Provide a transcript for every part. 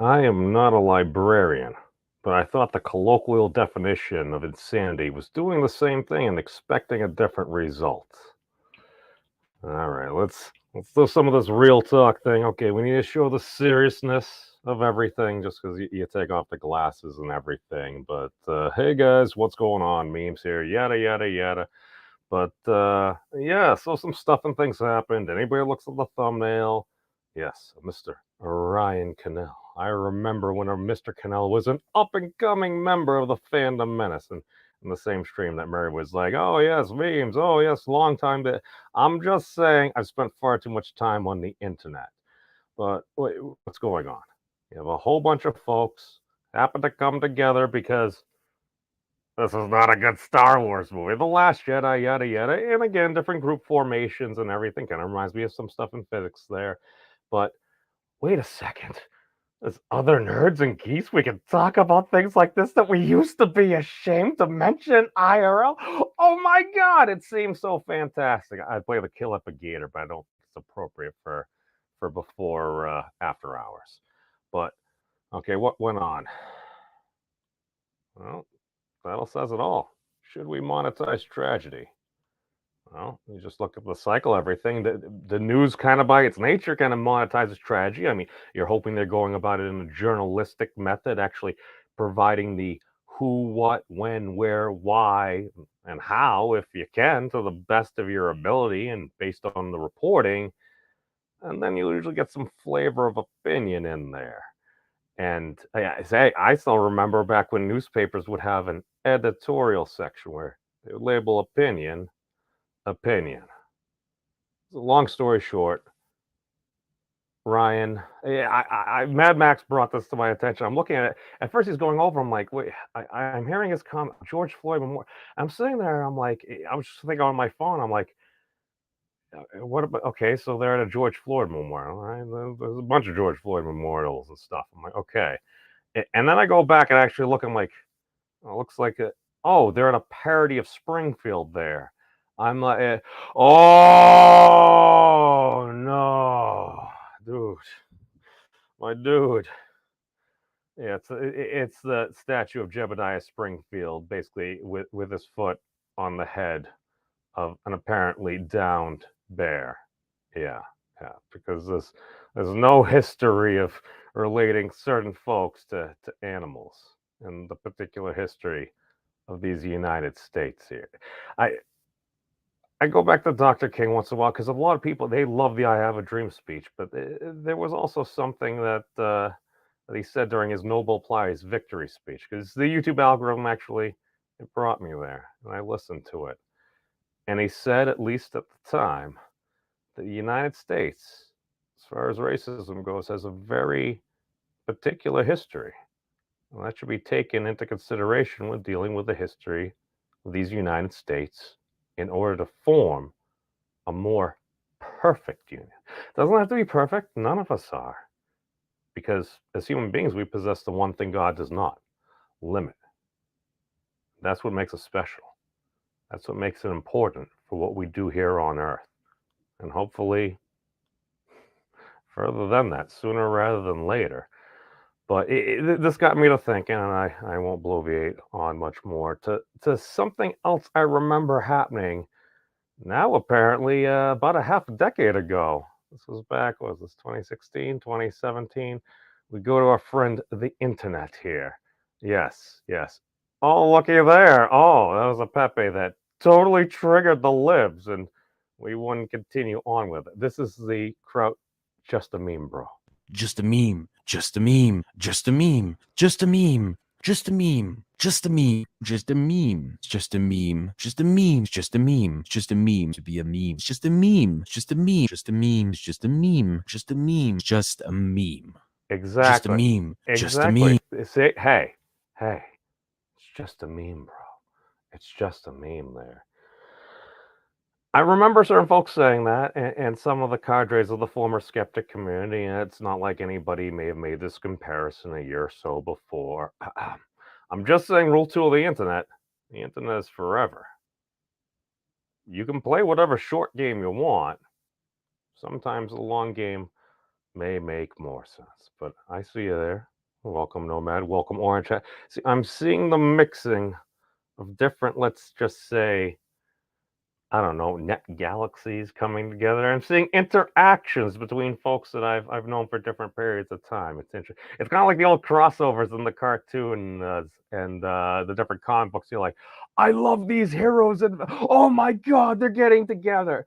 I am not a librarian, but I thought the colloquial definition of insanity was doing the same thing and expecting a different result. All right, let's do some of this real talk thing. Okay, we need to show the seriousness of everything just because you take off the glasses and everything. But hey guys, what's going on? Memes here, yada yada yada. But yeah, so some stuff and things happened. Anybody looks at the thumbnail, yes, Mr. Ryan Cannell. I remember when Mr. Cannell was an up and coming member of the Fandom Menace, and in the same stream that Mary was like, "Oh yes, memes. Oh yes, long time." I'm just saying, I've spent far too much time on the internet. But wait, what's going on? You have a whole bunch of folks happen to come together because this is not a good Star Wars movie. The Last Jedi, yada yada. And again, different group formations and everything. Kind of reminds me of some stuff in physics there. But wait a second. There's other nerds and geeks. We can talk about things like this that we used to be ashamed to mention IRL. Oh my god, it seems so fantastic. I'd play the Kill Epigator, but I don't think it's appropriate for before after hours. But okay, what went on? Well, title says it all. Should we monetize tragedy? Well, you just look at the cycle, everything. The news, kind of by its nature, kind of monetizes tragedy. I mean, you're hoping they're going about it in a journalistic method, actually providing the who, what, when, where, why, and how, if you can, to the best of your ability and based on the reporting. And then you usually get some flavor of opinion in there. And I still remember back when newspapers would have an editorial section where they would label opinion. Long story short, Ryan, yeah, Mad Max brought this to my attention. I'm looking at it. At first, he's going over. I'm like, wait, I'm hearing his comment, George Floyd Memorial. I'm sitting there. I'm like, I was just thinking on my phone. I'm like, what about? Okay, so they're at a George Floyd memorial, right? There's a bunch of George Floyd memorials and stuff. I'm like, okay, and then I go back and actually look. I'm like, oh, it looks like oh, they're at a parody of Springfield there. I'm like, oh no, dude, my dude. Yeah, it's the statue of Jebediah Springfield, basically with his foot on the head of an apparently downed bear. Yeah, yeah, because there's no history of relating certain folks to animals in the particular history of these United States here. I I go back to Dr. King once in a while because a lot of people they love the "I Have a Dream" speech, but there was also something that he said during his Nobel Prize victory speech because the YouTube algorithm actually it brought me there and I listened to it, and he said at least at the time that the United States, as far as racism goes, has a very particular history. And that should be taken into consideration when dealing with the history of these United States in order to form a more perfect union. Doesn't have to be perfect. None of us are. Because as human beings, we possess the one thing God does not limit. That's what makes us special. That's what makes it important for what we do here on earth. And hopefully, further than that, sooner rather than later. But this got me to thinking, and I won't bloviate on much more, to something else I remember happening now, apparently, about a half a decade ago. This was back, what was this, 2016, 2017? We go to our friend the internet here. Yes, yes. Oh, looky there. Oh, that was a Pepe that totally triggered the libs, and we wouldn't continue on with it. This is the Kraut Just a Meme, bro. Just a meme, just a meme, just a meme, just a meme, just a meme, just a meme, just a meme, just a meme, just a meme, just a meme, just a meme to be a meme, just a meme, just a meme, just a meme, just a meme, just a meme, just a meme, just a Exactly. meme, just a Exactly. meme. See, hey, it's just a meme, bro. It's just a meme there. I remember certain folks saying that, and some of the cadres of the former skeptic community. And it's not like anybody may have made this comparison a year or so before. I'm just saying, rule two of the internet: the internet is forever. You can play whatever short game you want. Sometimes the long game may make more sense. But I see you there. Welcome, Nomad. Welcome, Orange Hat. See, I'm seeing the mixing of different, let's just say, I don't know, net galaxies coming together. I'm seeing interactions between folks that I've known for different periods of time. It's interesting. It's kind of like the old crossovers in the cartoon and the different comic books. You're like, I love these heroes, and oh my god, they're getting together.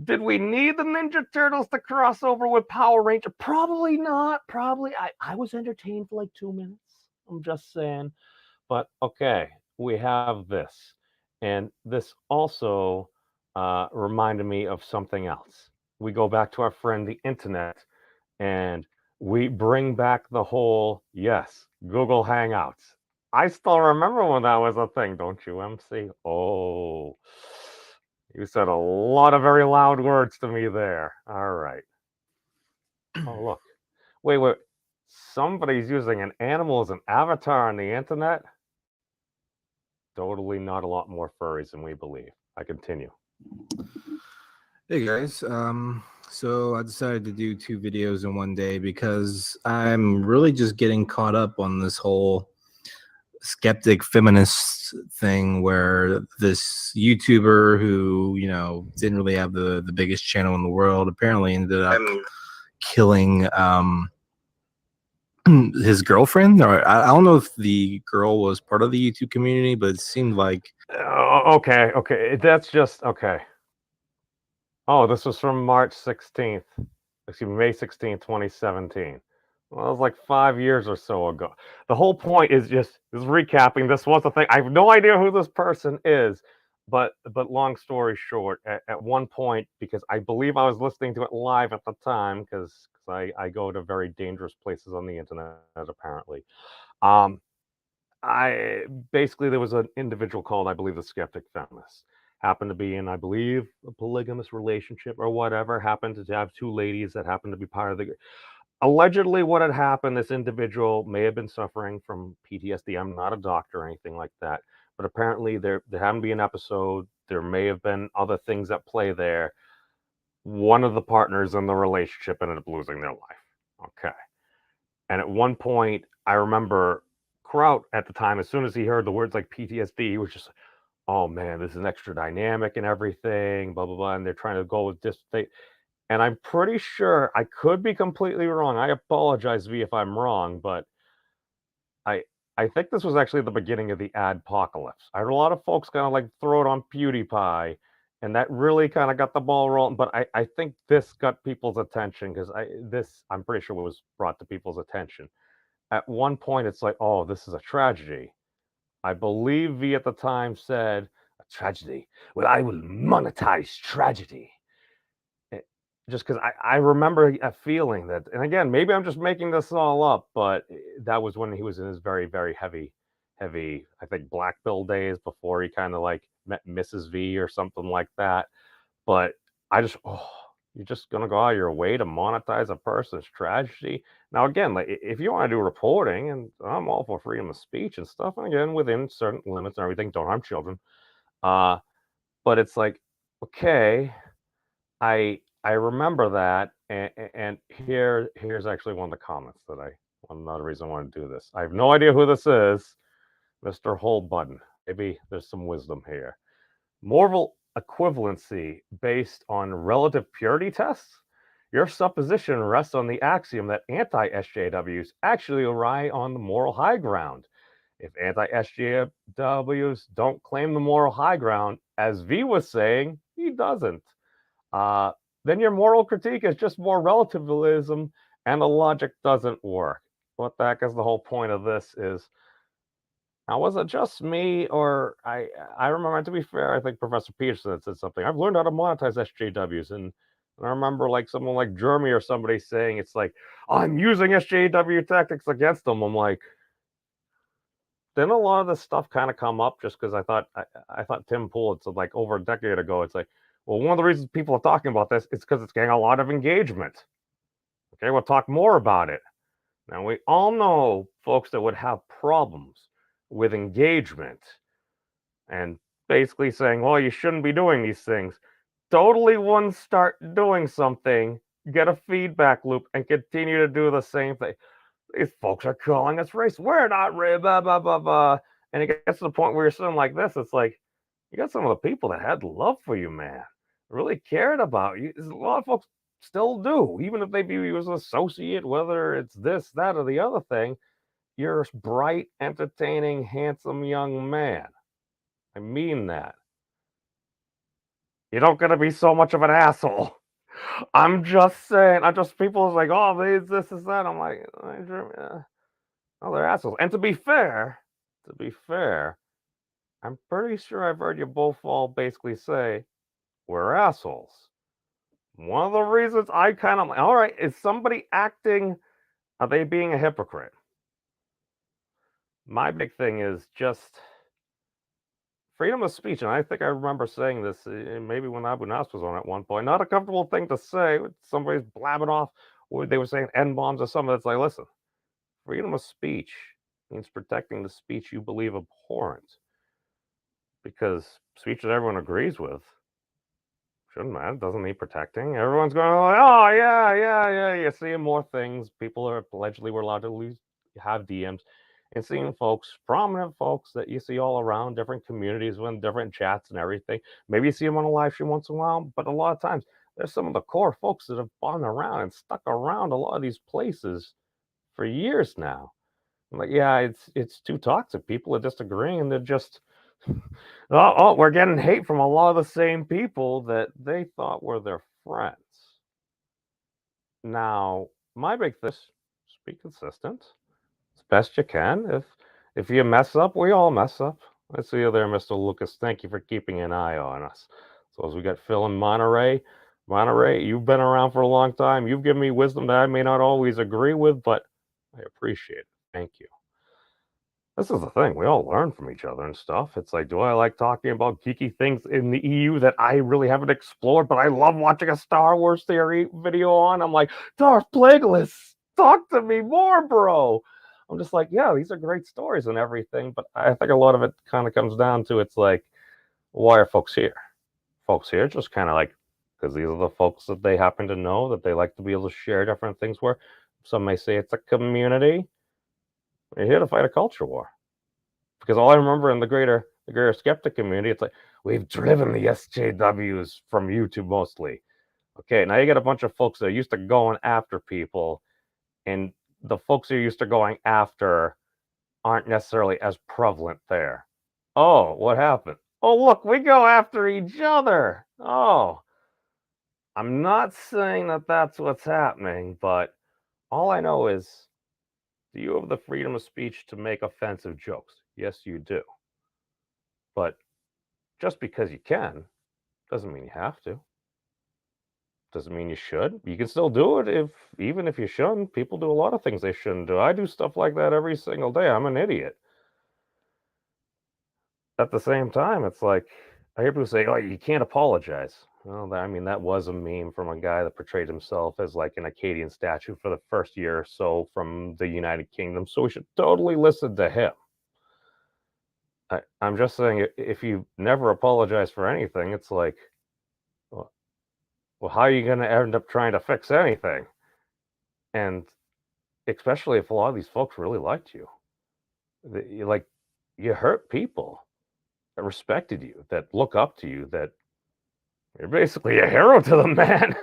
Did we need the Ninja Turtles to cross over with Power Ranger? Probably not. Probably. I was entertained for like 2 minutes. I'm just saying. But okay, we have this. And this also reminded me of something else. We go back to our friend the internet and we bring back the whole, yes, Google Hangouts. I still remember when that was a thing, don't you, MC? Oh, you said a lot of very loud words to me there. All right. Oh, look. Wait. Somebody's using an animal as an avatar on the internet? Totally not a lot more furries than we believe. I continue. Hey guys, so I decided to do 2 videos in one day because I'm really just getting caught up on this whole skeptic feminist thing where this YouTuber who, didn't really have the biggest channel in the world apparently ended up killing his girlfriend. Or I don't know if the girl was part of the YouTube community, but it seemed like Okay. That's just okay. Oh, this was from March 16th. Excuse me, May 16th, 2017. Well, it was like 5 years or so ago. The whole point is just recapping. This was the thing. I have no idea who this person is, but long story short, at one point, because I believe I was listening to it live at the time, because I go to very dangerous places on the internet apparently. Um, I basically there was an individual called, I believe, the Skeptic Feminist. Happened to be in, I believe, a polygamous relationship or whatever. Happened to have 2 ladies that happened to be part of the. Allegedly, what had happened, this individual may have been suffering from PTSD. I'm not a doctor or anything like that, but apparently there happened to be an episode. There may have been other things at play there. One of the partners in the relationship ended up losing their life. Okay. And at one point, I remember Kraut at the time, as soon as he heard the words like PTSD, he was just, oh man, this is an extra dynamic and everything, blah, blah, blah. And they're trying to go with this thing. And I'm pretty sure, I could be completely wrong. I apologize, V, if I'm wrong, but I I think this was actually the beginning of the adpocalypse. I heard a lot of folks kind of like throw it on PewDiePie, and that really kind of got the ball rolling. But I think this got people's attention because I'm pretty sure it was brought to people's attention. At one point, it's like, oh, this is a tragedy. I believe V at the time said, a tragedy. Well, I will monetize tragedy. Eh, just because I remember a feeling that, and again, maybe I'm just making this all up, but that was when he was in his very, very heavy, I think, black pill days before he kind of like met Mrs. V or something like that. But I just, oh, you're just gonna go out of your way to monetize a person's tragedy. Now, again, like if you want to do reporting, and I'm all for freedom of speech and stuff, and again, within certain limits and everything, don't harm children. Uh, but it's like, okay, I remember that, and here's actually one of the comments that another reason I want to do this. I have no idea who this is, Mr. Whole Button. Maybe there's some wisdom here. Moral equivalency based on relative purity tests? Your supposition rests on the axiom that anti SJWs actually lie on the moral high ground. If anti SJWs don't claim the moral high ground, as V was saying, he doesn't. Uh, then your moral critique is just more relativism and the logic doesn't work. What the heck is the whole point of this is, now, was it just me, or I remember, to be fair, I think Professor Peterson had said something. I've learned how to monetize SJWs, and I remember like someone like Jeremy or somebody saying it's like, I'm using SJW tactics against them. I'm like, didn't a lot of this stuff kind of come up just because I thought Tim Pool, it's like over a decade ago, it's like, well, one of the reasons people are talking about this is because it's getting a lot of engagement. Okay, we'll talk more about it. Now, we all know folks that would have problems with engagement and basically saying, well, you shouldn't be doing these things. Totally wouldn't start doing something get a feedback loop, and continue to do the same thing. These folks are calling us racist. We're not blah blah blah blah. And it gets to the point where you're sitting like this. It's like you got some of the people that had love for you, man. Really cared about you. A lot of folks still do, even if they view you as an associate, whether it's this, that, or the other thing. You're a bright, entertaining, handsome young man. I mean that. You don't gotta be so much of an asshole. I'm just saying. I'm just people is like, oh, this is that. I'm like, oh, they're assholes. And to be fair, I'm pretty sure I've heard you both all basically say we're assholes. One of the reasons I kind of all right is somebody acting. Are they being a hypocrite? My big thing is just freedom of speech, and I think I remember saying this maybe when Abu Nas was on at one point. Not a comfortable thing to say. Somebody's blabbing off, or they were saying N bombs or something. It's like, listen, freedom of speech means protecting the speech you believe abhorrent, because speech that everyone agrees with shouldn't matter. Doesn't need protecting. Everyone's going like, oh yeah. You're seeing more things. People are allegedly were allowed to have DMs. And seeing folks, prominent folks that you see all around different communities with different chats and everything. Maybe you see them on a live stream once in a while, but a lot of times there's some of the core folks that have gone around and stuck around a lot of these places for years now. I'm like, yeah, it's too toxic. People are disagreeing and they're just we're getting hate from a lot of the same people that they thought were their friends. Now, my big thing is be consistent as best you can. If you mess up, we all mess up. I see you there, Mr. Lucas. Thank you for keeping an eye on us. So as we got Phil in Monterey. Monterey, you've been around for a long time. You've given me wisdom that I may not always agree with, but I appreciate it. Thank you. This is the thing. We all learn from each other and stuff. It's like, do I like talking about geeky things in the EU that I really haven't explored, but I love watching a Star Wars theory video on? I'm like, Darth Plagueis, talk to me more, bro. I'm just like, yeah, these are great stories and everything, but I think a lot of it kind of comes down to it's like, why are folks here? Folks here just kind of like, because these are the folks that they happen to know that they like to be able to share different things where some may say it's a community. We're here to fight a culture war. Because all I remember in the greater skeptic community, it's like, we've driven the SJWs from YouTube mostly. Okay, now you got a bunch of folks that are used to going after people, and the folks you're used to going after aren't necessarily as prevalent there. Oh, what happened? Oh, look, we go after each other. Oh, I'm not saying that that's what's happening, but all I know is, do you have the freedom of speech to make offensive jokes? Yes, you do. But just because you can doesn't mean you have to. Doesn't mean you should. You can still do it even if you shouldn't. People do a lot of things they shouldn't do. I do stuff like that every single day. I'm an idiot. At the same time, it's like I hear people say, "Oh, you can't apologize." Well, I mean, that was a meme from a guy that portrayed himself as like an Acadian statue for the first year or so from the United Kingdom. So we should totally listen to him. I'm just saying, if you never apologize for anything, it's like, well, how are you going to end up trying to fix anything? And especially if a lot of these folks really liked you, you hurt people that respected you, that look up to you, that you're basically a hero to them, man.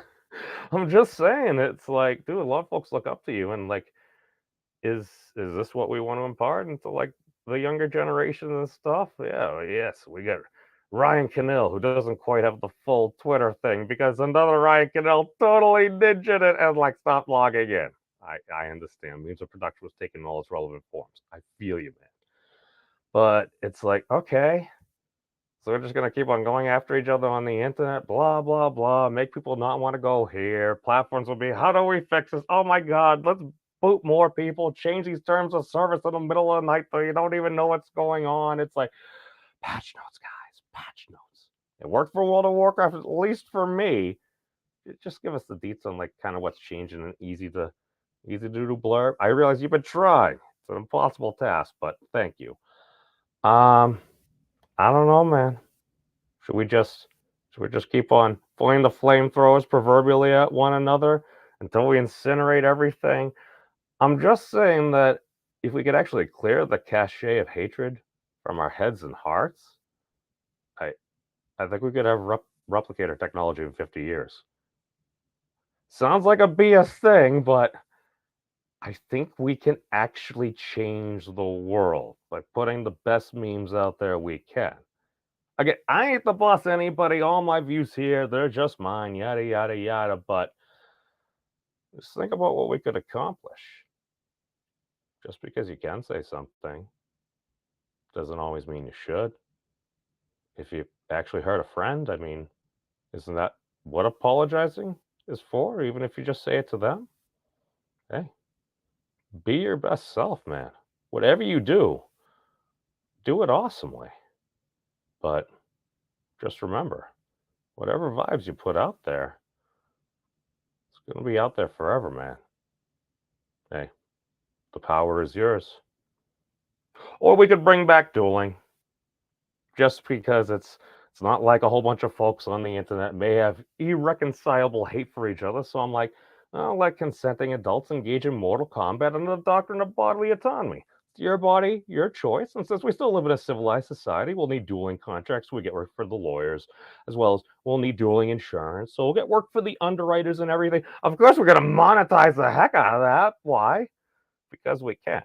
I'm just saying, it's like, dude, a lot of folks look up to you, and like, is this what we want to impart into like the younger generation and stuff? Yeah, yes, we got Ryan Cannell, who doesn't quite have the full Twitter thing because another Ryan Cannell totally ninja'd it and like stopped logging in. I understand. Means of production was taking all its relevant forms. I feel you, man. But it's like, okay, so we're just gonna keep on going after each other on the internet, blah blah blah, make people not want to go here. Platforms will be, how do we fix this? Oh my god, let's boot more people, change these terms of service in the middle of the night so you don't even know what's going on. It's like, patch notes, guys, patch notes. It worked for World of Warcraft, at least for me. Just give us the deets on like kind of what's changing and easy to do blurb. I realize you've been trying. It's an impossible task, but thank you. I don't know, man. Should we just keep on pointing the flamethrowers proverbially at one another? until we incinerate everything. I'm just saying that if we could actually clear the cachet of hatred from our heads and hearts, I think we could have replicator technology in 50 years. Sounds like a BS thing, but I think we can actually change the world by putting the best memes out there we can. Again, I ain't the boss of anybody. All my views here, they're just mine, yada, yada, yada. But just think about what we could accomplish. Just because you can say something doesn't always mean you should. If you actually hurt a friend, I mean, isn't that what apologizing is for? Even if you just say it to them? Hey, be your best self, man. Whatever you do it awesomely. But just remember, whatever vibes you put out there, it's going to be out there forever, man. Hey, the power is yours. Or we could bring back dueling. Just because it's not like a whole bunch of folks on the internet may have irreconcilable hate for each other. So I'm like, I'll let consenting adults engage in mortal combat under the doctrine of bodily autonomy. It's your body, your choice. And since we still live in a civilized society, we'll need dueling contracts. So we get work for the lawyers, as well as we'll need dueling insurance. So we'll get work for the underwriters and everything. Of course, we're going to monetize the heck out of that. Why? Because we can.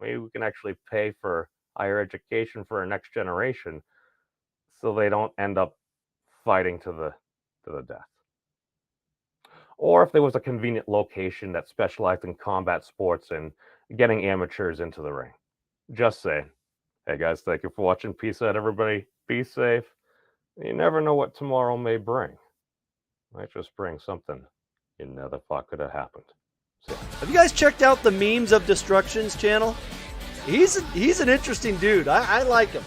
Maybe we can actually pay for higher education for our next generation so they don't end up fighting to the death. Or if there was a convenient location that specialized in combat sports and getting amateurs into the ring. Just saying. Hey guys, thank you for watching. Peace out, everybody. Be safe. You never know what tomorrow may bring. Might just bring something you never thought could have happened. So. Have you guys checked out the Memes of Destruction's channel? He's an interesting dude. I like him.